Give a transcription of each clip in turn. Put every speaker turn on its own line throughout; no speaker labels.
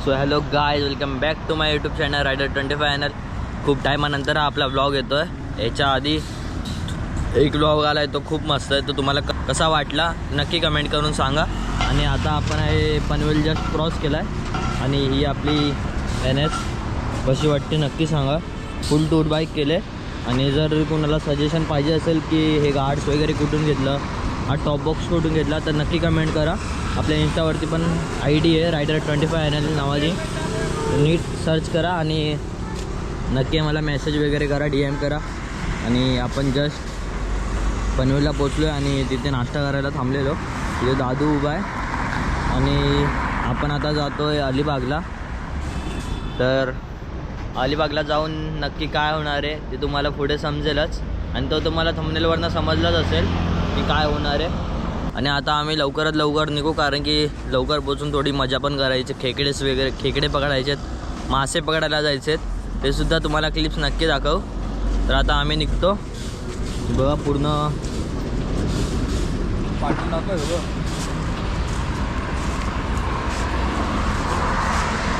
So hello guys, welcome back to my YouTube channel rider 25 channel. खूप टायमानंतर हा आपला ब्लॉग येतो आहे. याच्या आधी एक ब्लॉग आला आहे, तो खूप मस्त आहे. तो तुम्हाला कसा वाटला नक्की कमेंट करून सांगा. आणि आता आपण हे पनवेल जस्ट क्रॉस केला आहे आणि ही आपली NS कशी वाटते नक्की सांगा. फुल टूर बाईक केले. आणि जर कोणाला सजेशन पाहिजे असेल की हे गार्ड्स वगैरे कुठून घेतलं, हा टॉप बॉक्स कुठून घेतला, तर नक्की कमेंट करा. आपल्या इंस्टावरती पण ID आहे रायडर 25 चॅनल नावाची. नीट सर्च करा आणि नक्की मला मेसेज वगैरे करा, DM करा. आणि आपण जस्ट पनवेलला पोचलो आहे आणि तिथे नाश्ता करायला थांबलेलो. तिथे दादू उभा आहे आणि आपण आता जातो आहे अलिबागला. तर अलिबागला जाऊन नक्की काय होणार आहे ते तुम्हाला पुढे समजेलच. आणि तो तुम्हाला थंबनेलवरनं समजलाच असेल की काय होणार आहे. आणि आता आम्ही लवकरात लवकर निघू, कारण की लवकर पोचून थोडी मजा पण करायची. खेकडे पकडायचे, मासे पकडायला जायचे, ते सुद्धा तुम्हाला क्लिप्स नक्की दाखवू. तर आता आम्ही निघतो. बघा पूर्ण पाठवून दाखव,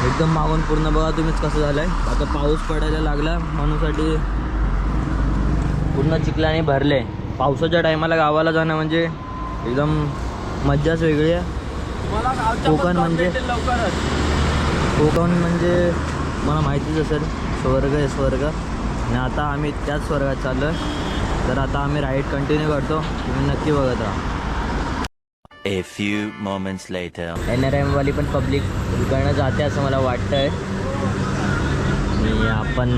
एकदम मागून पूर्ण बघा तुम्हीच कसं झालं आहे. आता पाऊस पडायला लागला म्हणूनसाठी पूर्ण चिखलाने भरले. पावसाच्या टायमाला गावाला जाणं म्हणजे एकदम मज्जाच वेगळी आहे. कोकण म्हणजे मला माहितीच असेल, स्वर्ग आहे स्वर्ग. आणि आता आम्ही त्याच स्वर्गात चाललो आहे. तर आता आम्ही राईड कंटिन्यू करतो, तुम्ही नक्की बघत राहा.
A few moments later.
NRM वाली पण पब्लिक इकडनं जाते असं मला वाटतं आहे. आणि आपण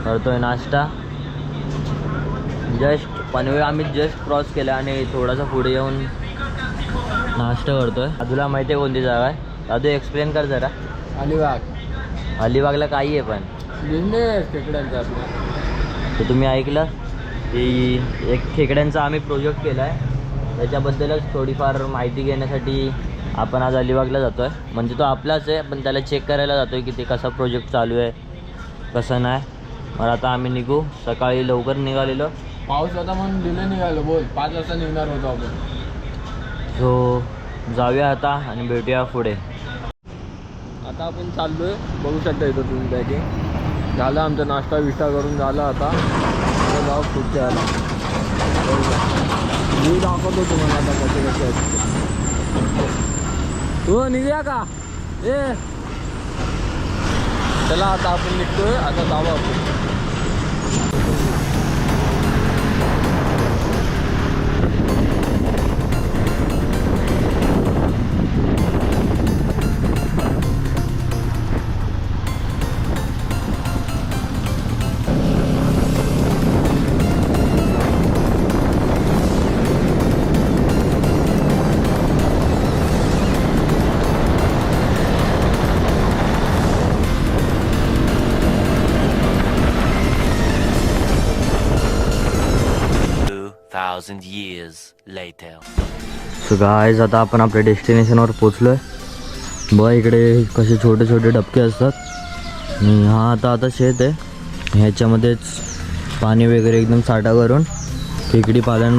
करतोय नाश्ता. जस्ट पनवेल आम्ही जस्ट क्रॉस केला आणि थोडासा पुढे येऊन नाश्ता करतोय. दादूला माहिती आहे कोणती जागा आहे? दादू एक्सप्लेन कर जरा. अलिबागला काही आहे पण
बिझनेस खेकड्यांचा.
तर तुम्ही ऐकलं की एक खेकड्यांचा आम्ही प्रोजेक्ट केला आहे. त्याच्याबद्दलच थोडीफार माहिती घेण्यासाठी आपण आज अलिबागला जातो आहे. म्हणजे तो आपलाच आहे, पण त्याला चेक करायला जातो आहे की ते कसा प्रोजेक्ट चालू आहे कसं नाही. मग आता आम्ही निघू. सकाळी लवकर निघालेलो,
पाऊस होता म्हणून डिले निघालो. बोल 5 वाजता निघणार होतो आपण.
सो जाऊया आता आणि भेटूया पुढे.
आता आपण चाललोय, बघू शकता इथं तुम्ही पॅकिंग झालं. आमचा नाश्ता विष्टा करून झाला. आता जाऊ पुढच्या आला मी दाखवतो तुम्हाला आता कसे कसे असते. हो निघूया का? चला आता आपण निघतोय. आता जाऊ आपण.
Years later.
सो गाईज, आता आपण आपल्या डेस्टिनेशनवर पोचलो आहे. बघा इकडे कसे छोटे छोटे डबके असतात. आणि हा आता शेत आहे. ह्याच्यामध्येच पाणी वगैरे एकदम साठा करून खेकडी पालन,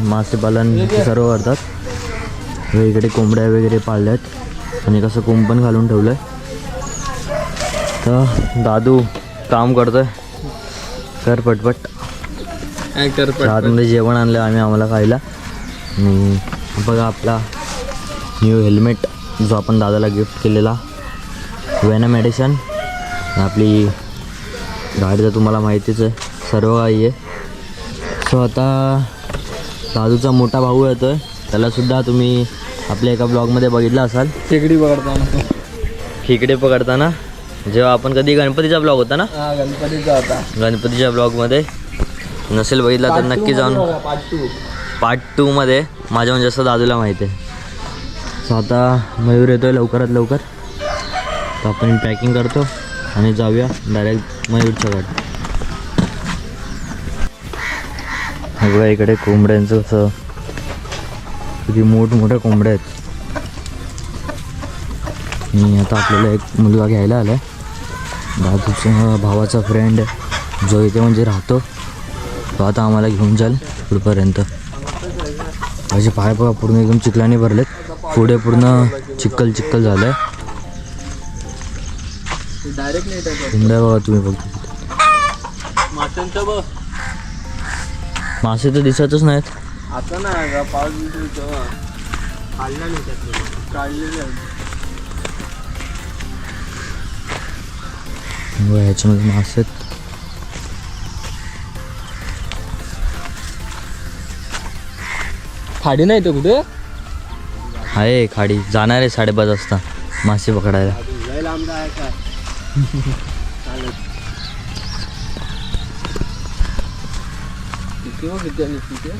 मासेपालन सर्व करतात. इकडे कोंबड्या वगैरे पाळल्या आहेत आणि कसं कोंब पण घालून ठेवलं आहे. तर दादू काम करतोय. कर पटपट. आतमध्ये जेवण आणलं आम्हाला खायला. आणि बघा आपला न्यू हेल्मेट जो आपण दादाला गिफ्ट केलेला, वेनम एडिशन. आपली गाडीचं तुम्हाला माहितीच आहे, सर्व काही आहे. सो आता दादूचा मोठा भाऊ येतो आहे, त्यालासुद्धा तुम्ही आपल्या एका ब्लॉगमध्ये बघितला असाल. खेकडे पकडताना जेव्हा आपण कधी गणपतीचा ब्लॉग होता ना, गणपतीच्या ब्लॉगमध्ये नसेल बघितला तर नक्की जाऊन पार्ट 2 मध्ये माझ्या म्हणजे असं दादूला माहिती आहे. सो आता मयूर येतो आहे लवकरात लवकर. तर आपण पॅकिंग करतो आणि जाऊया डायरेक्ट मयूरच्या गाडी. बघा इकडे कोंबड्यांचं कसं किती मोठमोठ्या कोंबड्या आहेत. आणि आता आपल्याला एक मुलगा घ्यायला आला आहे. दादूचा भावाचा फ्रेंड जो इथे म्हणजे राहतो, तो आता आम्हाला घेऊन जाईल पुढपर्यंत. माझे पाय पूर्ण एकदम चिखलाने भरलेत. पुढे पूर्ण चिखल झालं आहे.
डायरेक्ट नाही टाकायचं.
कोंबड्या बघा तुम्ही फक्त.
माशांचं बघ
मासे तर दिसतच नाहीत.
आता नाही का 5 मिनिट काढला नाही त्यातले काढलेले आहेत.
बघा, ह्याच्यामध्ये मासे आहेत.
खाडी नाही तर कुठे
आहे खाडी. जाणार आहे 5:30 वाजता मासे पकडायला.
लय लांब आहे काय किती मग किती आणि तिथे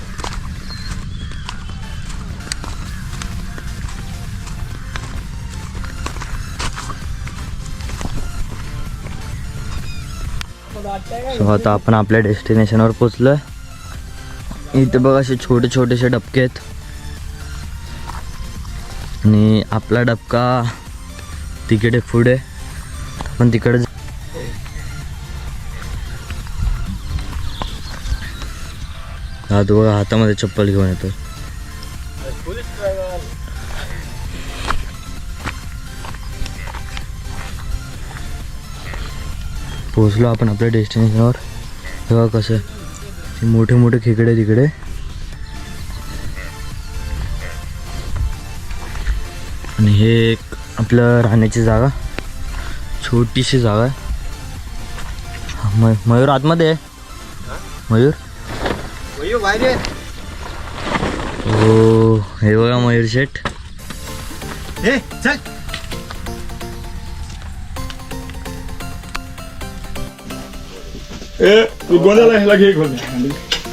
सो आता आपण आपल्या डेस्टिनेशनवर पोचलोय. इथे बघा असे छोटे छोटेसे डबके आहेत आणि आपला डबका तिकडे पुढे. पण तिकडे हा तो बघा हातामध्ये चप्पल घेऊन येतो. पोचलो आपण आपल्या डेस्टिनेशनवर. तेव्हा कसं मोठे मोठे खेकडे तिकडे. आणि हे एक आपलं राहण्याची जागा, छोटीशी जागा आहे. मयूर आतमध्ये आहे. मयूर हो, हे बघा मयूर शेठ.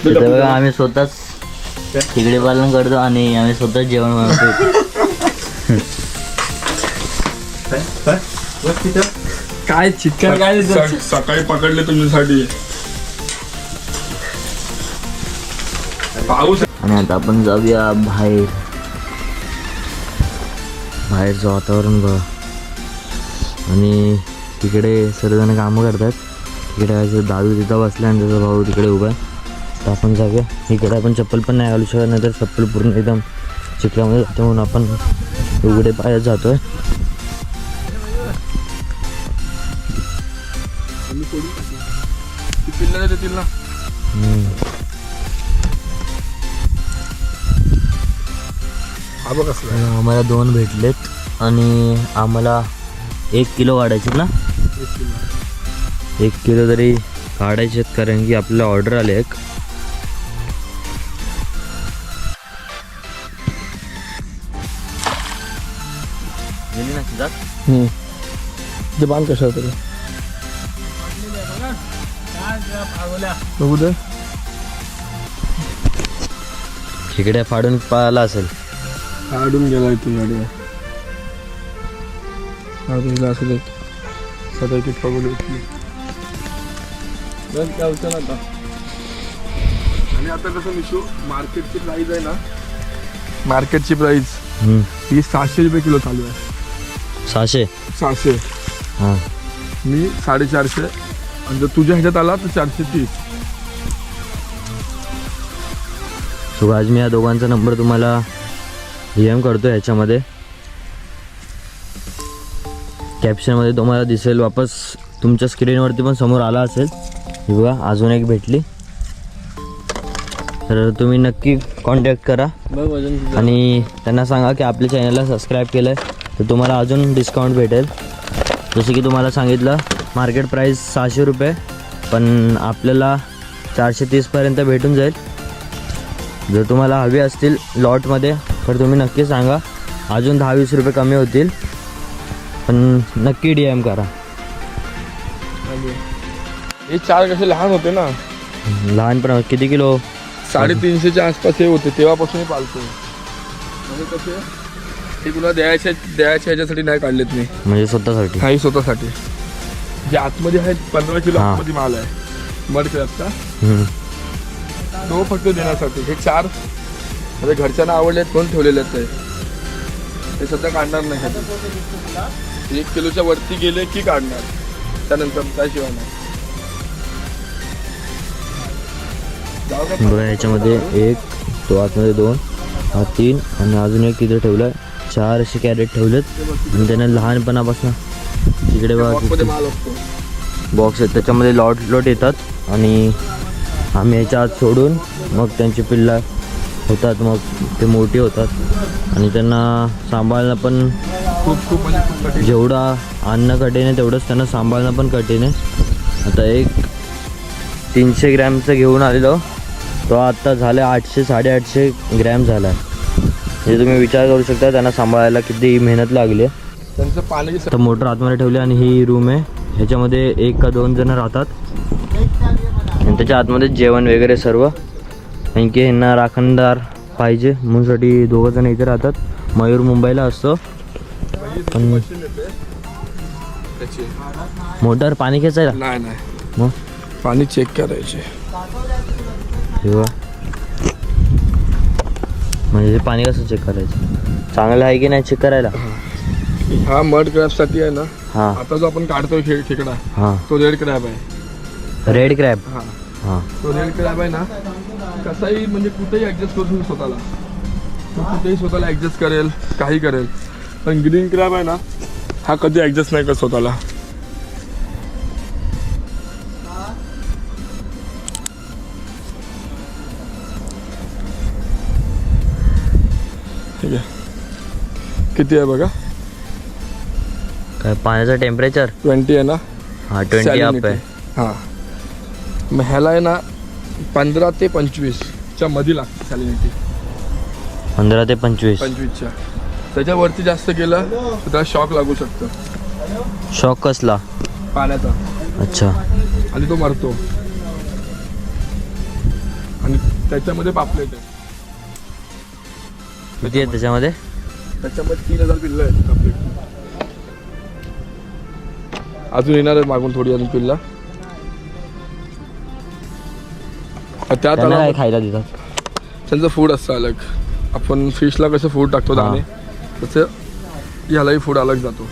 इथे बघा आम्ही स्वतःच खेकडे पालन करतो आणि आम्ही स्वतःच जेवण बनवतो.
काय चिकन काय
सकाळी पकडले तुमच्यासाठी पाऊस.
आणि आता आपण जाऊया बाहेर. बाहेरचं वातावरण बघा. आणि तिकडे सर्वजण कामं करतात. तिकडे असं दादू तिथं बसला आणि त्याचा भाऊ तिकडे उभा आहे. तर आपण जाऊया. इकडे आपण चप्पल पण नाही घालू शकत, नाही तर चप्पल पूर्ण एकदम चिखलामध्ये जाते, म्हणून आपण उघडे पायात जातोय. आम्हाला 2 भेटलेत आणि आम्हाला 1 किलो काढायचे ना. 1 किलो तरी काढायचे आहेत, कारण की आपल्याला ऑर्डर आले एक. गेली ना सिद्धार्थ.
ते बांध कशा तरी बघू दे.
खेकड्या फाडून पाळला असेल.
काढून गेलाय तू गाडी काढून असेल. सदा की पगड उठली काय होतं आता. आणि आता कसं मिशू मार्केटची प्राईस आहे ना, मार्केटची प्राईस ही 600 रुपये किलो चालू आहे.
600. हां,
मी 450. आणि जर तुझ्या ह्याच्यात आला तर 430.
सो आज मी या दोघांचा नंबर तुम्हाला DM करतो. ह्याच्यामध्ये कॅप्शनमध्ये तुम्हाला दिसेल, वापस तुमच्या स्क्रीनवरती पण समोर आला असेल. ही बघा अजून एक भेटली. तर तुम्ही नक्की कॉन्टॅक्ट करा आणि त्यांना सांगा की आपल्या चॅनलला सबस्क्राईब केलं आहे तर तुम्हाला अजून डिस्काउंट भेटेल. जसं की तुम्हाला सांगितलं मार्केट प्राईस 600 रुपये, पण आपल्याला 430पर्यंत भेटून जाईल. जर तुम्हाला हवे असतील लॉटमध्ये तर तुम्ही नक्की सांगा, अजून 10-20 रुपये कमी होतील. पण नक्की DM करा.
हे 4 कसे लहान होते ना,
लहानपणा किती किलो?
350च्या आसपास हे होते. तेव्हापासून मी पाळतो. म्हणजे कसे हे तुला द्यायच्या ह्याच्यासाठी नाही काढलेत मी,
म्हणजे स्वतःसाठी.
काही स्वतःसाठी. जे आतमध्ये आहेत 15 किलो
हां.
आतमध्ये माल आहे मडके आता तो फक्त देण्यासाठी. हे 4 म्हणजे घरच्यांना आवडले आहेत म्हणून ठेवलेले आहेत. ते सध्या काढणार नाही. 1 किलोच्या वरती गेले की काढणार, त्यानंतर त्याशिवाय नाही.
बघा ह्याच्यामध्ये 1, तो आतमध्ये 2, हा 3 आणि अजून एक तिथे ठेवला आहे. 4 असे कॅरेट ठेवलेत आणि त्याने लहानपणापासून तिकडे बघा
बॉक्समध्ये माल असतो.
बॉक्स आहेत त्याच्यामध्ये लॉट येतात आणि आम्ही याच्या आत सोडून मग त्यांची पिल्ला होतात, मग ते मोठी होतात आणि त्यांना सांभाळणं पण
खूप म्हणजे खूप कठीण.
जेवढा आणणं कठीण आहे तेवढंच त्यांना सांभाळणं पण कठीण आहे. आता एक 300 ग्रॅमचं घेऊन आलेलो, तो आत्ता झालं 800-850 ग्रॅम झाला आहे. हे तुम्ही विचार करू शकता त्यांना सांभाळायला किती मेहनत लागली आहे.
त्यांचं पाणी
तर मोटर आतमध्ये ठेवली आणि ही रूम आहे. ह्याच्यामध्ये 1 का 2 जण राहतात आणि त्याच्या आतमध्ये जेवण वगैरे सर्व. कारण की ह्यांना राखणदार पाहिजे म्हणूनसाठी 2 जण इथे राहतात. मयूर मुंबईला असतो. पण
मशीन येते त्याची.
मोटर पाणी खेचायला
नाही
मग
पाणी चेक करायचे.
तेव्हा म्हणजे पाणी कसं चेक करायचं, चांगलं आहे की नाही चेक करायला.
हा मड क्रॅबसाठी आहे ना.
हां
आता जो आपण काढतोय खेकडा
हां
तो रेड क्रॅब आहे.
Red crab.
हा
हां
तो रेड क्रॅब आहे ना, कसाही म्हणजे कुठेही ॲडजस्ट करू शकतो स्वतःला. तो कुठेही स्वतःला ॲडजस्ट करेल, काही करेल. पण ग्रीन क्रॅब आहे ना, हा कधी ॲडजस्ट नाही करत स्वतःला. ठीक आहे, किती आहे बघा.
काय पाण्याचं टेम्परेचर
20 आहे ना.
हां 20 अप
Salinity.
आहे.
हां मग ह्याला आहे ना 15 ते 25च्या मध्ये लागते सॅलिनिटी.
15 ते 25.
25च्या त्याच्यावरती जास्त केलं तर त्याला शॉक लागू शकतो
शॉक कसला?
पाण्याचा.
अच्छा.
आणि तो मरतो. आणि त्याच्यामध्ये पापलेट आहे.
किती आहे त्याच्यामध्ये?
त्याच्यामध्ये 3000 पिल्लं आहेत पापलेट. अजून येणार आहे मागून थोडी अजून पिल्ला. त्या
त्यांना काय
तलावात
खायला देतात?
त्यांचं फूड असतं अलग. आपण फिशला कसं फूड टाकतो दाणे, तसं यालाही फूड अलग जातो.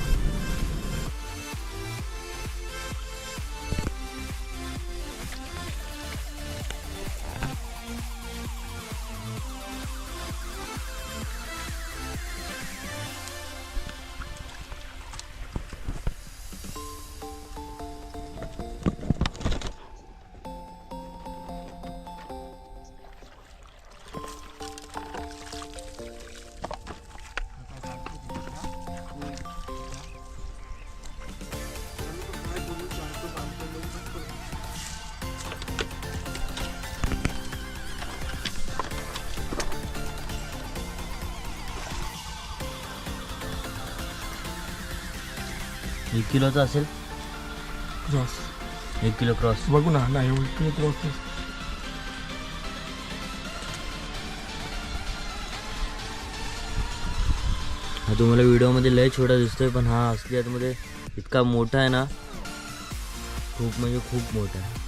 एक किलोचा असेल.
Cross
1 kilo cross.
बघू ना. नाही एवढं क्रॉस.
हा तुम्हाला व्हिडिओमध्ये लय छोटा दिसतोय पण हा असली आतमध्ये इतका मोठा आहे ना, खूप म्हणजे खूप मोठा आहे.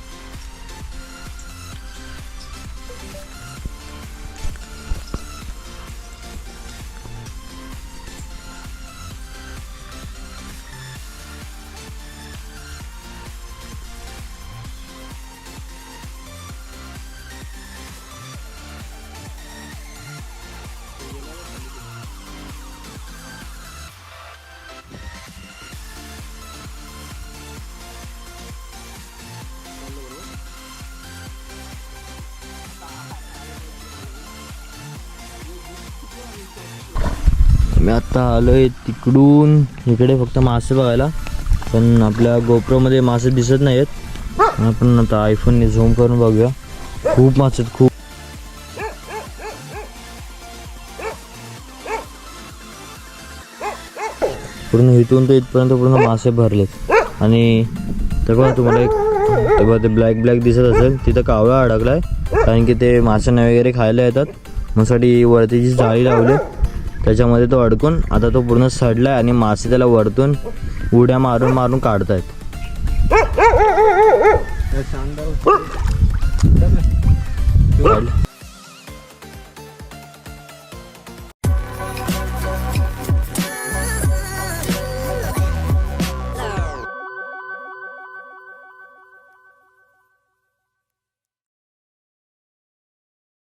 मी आत्ता आलो आहे तिकडून इकडे फक्त मासे बघायला, पण आपल्या गोप्रोमध्ये मासे दिसत नाही आहेत. आपण आता आयफोनने झूम करून बघूया. खूप मासे आहेत, खूप. पूर्ण इथून ते इथपर्यंत पूर्ण मासे भरलेत. आणि तेव्हा तुम्हाला एक तेव्हा ते ब्लॅक दिसत असेल, तिथं कावळा अडकलाय. कारण की ते माशांना वगैरे खायला येतात म्हणून वरती जी जाळी लावली त्याच्यामध्ये तो अडकून आता तो पूर्ण सडलाय आणि मासे त्याला वरतून उड्या मारून मारून काढतायत. काढलं.